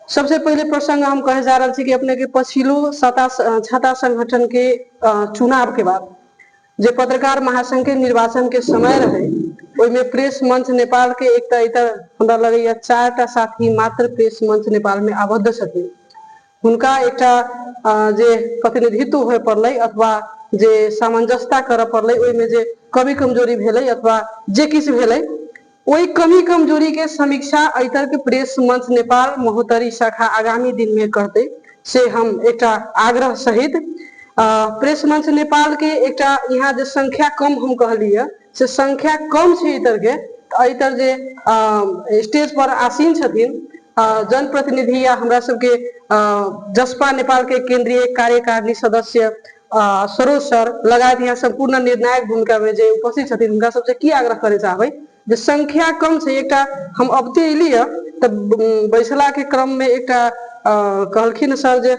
सबसे पहले प्रसंग हम कहे जा रहा थी कि अपने के पछिलो छाता संगठन के चुनाव के बाद जो पत्रकार महासंघ के निर्वाचन के समय रहे ओइमे प्रेस मंच नेपाल के एक इतर हमरा लगैया 4टा साथी मात्र प्रेस मंच नेपाल में आबद्ध छथिन। हुनका एकटा जे प्रतिनिधित्व होय पड़लै अथवा जे सामंजस्यता करऽ पड़लै ओइमे जे कमी कमजोरी भेलै अथवा जे किछु भेलै ओई कमी कमजोरी के समीक्षा अइतर के प्रेस मंच नेपाल महोत्तरी शाखा आगामी दिन में करते से हम एकटा आग्रह सहित प्रेस मंच नेपाल के एकटा यहाँ जे संख्या कम हम कहलिए से संख्या कम छे इतर के इतर जे स्टेज पर आसीन छथिन जनप्रतिनिधि या हमरा सबके जसपा नेपाल के केंद्रीय कार्यकारिणी सदस्य सरोज सर लगायत यहाँ संपूर्ण निर्णायक भूमिका में जे उपस्थित छथिन हुनका सबसे की आग्रह करे चाहबै जे संख्या कम छे एकटा हम अबते एलिए त बैसला के क्रम में एकटा कहलखिन सर जे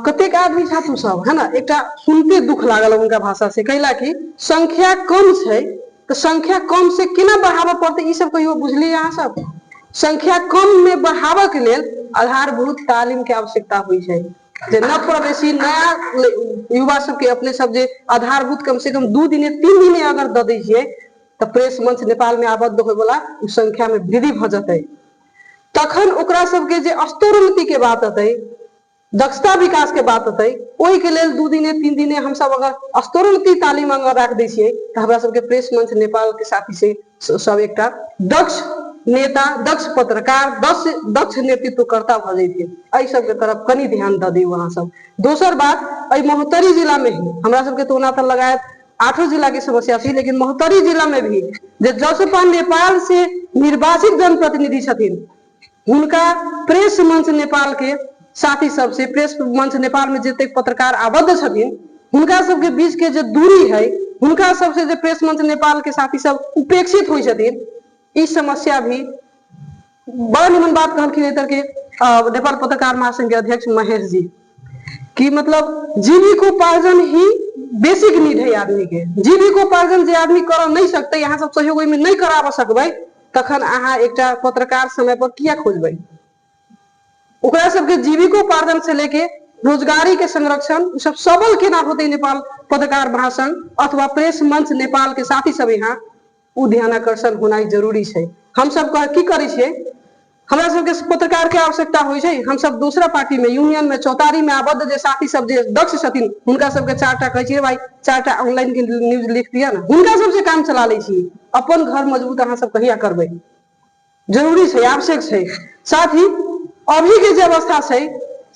कतेक आदमी छात्र सब है ना एकटा सुनते दुख लागल उनका भाषा से कैला कि संख्या कम छे तो संख्या कम से केना बढ़ाबे पड़ते ई सब कहियो बुझलिए अहाँ सब। संख्या कम में बढ़ाबे के लेल आधारभूत तालीम के आवश्यकता हुई है जे न प्रवेशी नया युवा सब के अपने सब जे आधारभूत कम से कम 2 दिने 3 दिने अगर द दै छियै तो प्रेस मंच नेपाल में आबद्ध होय वाला संख्या में वृद्धि भ जतै तखन ओकरा सब के जे स्तरोन्नति के बात अतै दक्षता विकास के बात अतै ओई के लेल 2 दिने 3 दिने हम सब अगर स्तरोन्नति तालीम अगर राख दै छियै त हमरा सब के प्रेस मंच नेपाल के साथी से सब एकटा दक्ष नेता दक्ष पत्रकार दक्ष नेतृत्वकर्ता भ जैथिन एहि सब के तरफ कनी ध्यान द दियौ अहाँ सब। दोसर बात एहि महोत्तरी जिला में ही हमरा सब के तो ओना त लगायत 8 जिला की समस्या थी लेकिन महोत्तरी जिला में भी जे जसपा नेपाल से निर्वाचित जनप्रतिनिधि छथिन हुनका प्रेस मंच नेपाल के साथी सब से प्रेस मंच नेपाल में जते पत्रकार आबद्ध छथिन हुनका सब के बीच के जो दूरी है हुनका सब से जो प्रेस मंच नेपाल के साथी सब उपेक्षित हुई छथिन ई समस्या भी बड़ा निमन बात कहलखिन इधर के नेपाल पत्रकार महासंघ के अध्यक्ष महेश जी कि मतलब जीविकोपार्जन ही बेसिक नीड है आदमी के जीविकोपार्जन जे आदमी कर नहीं सकते यहाँ सब सहयोग में नहीं कराब सकबै तखन अहाँ एकटा पत्रकार समय पर किया खोजबै ओकरा सबके जीविकोपार्जन से लेके रोजगारी के संरक्षण सब सबल केना होते नेपाल पत्रकार महासंघ अथवा प्रेस मंच नेपाल के साथी सब यहाँ उ ध्यानाकर्षण होना जरूरी है। हम सब की करे छियै हमरा सबके पत्रकार के आवश्यकता होइ छै हम सब दूसरा पार्टी में यूनियन में चौतारी में आबद्ध जे साथी सब जे दक्ष छथिन हुनका सबके 4टा कहै छियै भाई 4टा ऑनलाइन के न्यूज लिख दिया ना हुनका सबसे काम चला लै छी अपन घर मजबूत अहाँ सब कहिया करबै जरूरी है आवश्यक है। साथ ही अभी के जो अवस्था है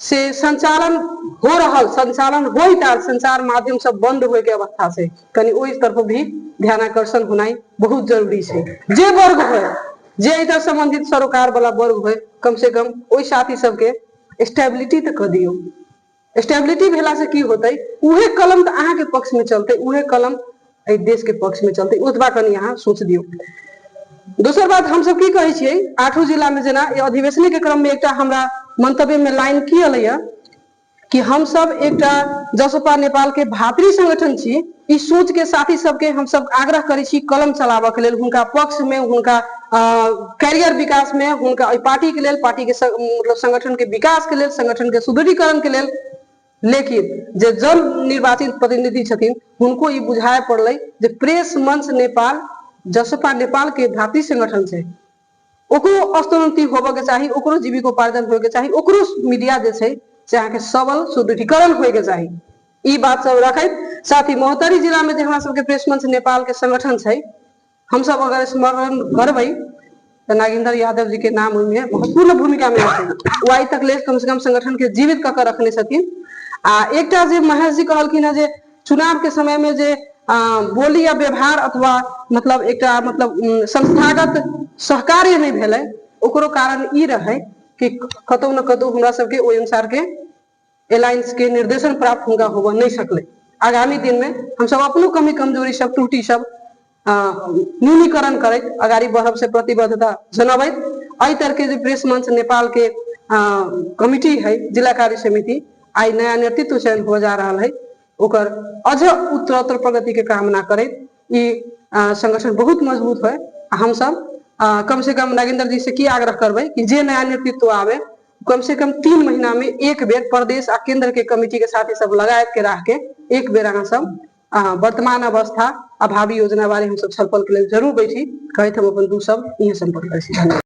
से संचालन हो रहा संचालन होता संचार माध्यम सब बंद होए के अवस्था से कनी ओई तरफ भी ध्यानाकर्षण होना बहुत जरूरी है। जे वर्ग हो जे इधर संबंधित सरोकार वाला वर्ग हो कम से कम ओई साथी सबके स्टेबिलिटी तक कर दियो स्टेबिलिटी भेला से की होते उहे कलम तो अहाँ के पक्ष में चलते उहे कलम एहि देश के पक्ष में चलते ओतबा कनी अहाँ सोच दियो। दोसर बात हम सब की कहे छियै 8 जिला में जना अधिवेशन के क्रम में एकटा हमरा मंतव्य में लाइन की अलै कि हम सब एकटा जसपा नेपाल के भातृ संगठन छी ई सोच के साथी सबके हम सब आग्रह करै छी कलम चलाबऽ के लेल हुनका पक्ष में हुनका कैरियर विकास में हुनका पार्टी के लेल पार्टी के मतलब संगठन के विकास के लेल संगठन के सुदृढ़ीकरण के लेल लेकिन जे जन निर्वाचित प्रतिनिधि छथिन हुनको ई बुझाय पड़लै जे प्रेस मंच नेपाल जसपा नेपाल के भातृ संगठन छै ओकरो स्तरोन्नति होबे के चाही ओकरो जीविकोपार्जन होए के चाही ओकरो मीडिया जे छै से अहाँ के सबल सुदृढ़ीकरण होए के चाही ई बात सब रखैत साथ ही महोत्तरी जिला में जे हमरा सबके प्रेस मंच नेपाल के संगठन छै हम सब अगर स्मरण करबै तो नागेंद्र यादव जी के नाम ओइमे महत्वपूर्ण भूमिका में छै वो आई तक ले कम से कम संगठन के जीवित क के रखने छथिन। आ एकटा जे महेश जी कहलखिन जे चुनाव के समय में जे बोली या व्यवहार अथवा मतलब एकटा मतलब संस्थागत सहकार्य नहीं भेलै ओकरो कारण ई रहे कि कतौ न कतौ हमरा सबके ओइ अनुसार के अलायंस के निर्देशन प्राप्त होगा होबा नहीं सकले। आगामी दिन में हम सब अपनो कमी कमजोरी सब त्रुटि सब न्यूनीकरण करैत आगाड़ी बढ़ब से प्रतिबद्धता जनबैत एहि तरह के जे प्रेस मंच नेपाल के कमिटी है जिला कार्य समिति आई नया नेतृत्व चयन हो जा रहा है ओकर अझ उत्तरोत्तर प्रगति के कामना करैत ई संगठन बहुत मजबूत है हम सब कम से कम नागेंद्र जी से की आग्रह करबे कि जे नया नेतृत्व आवे कम से कम 3 महीना में एक बेर प्रदेश आ केंद्र के कमिटी के साथ सब लगाए के रह के एक बेर अहाँ सब वर्तमान अवस्था आ भावी योजना बारे हम सब छलफल के लिए जरूर बैठी कहते हम अपन दू सब इहे संपर्क करै छी। धन्यवाद।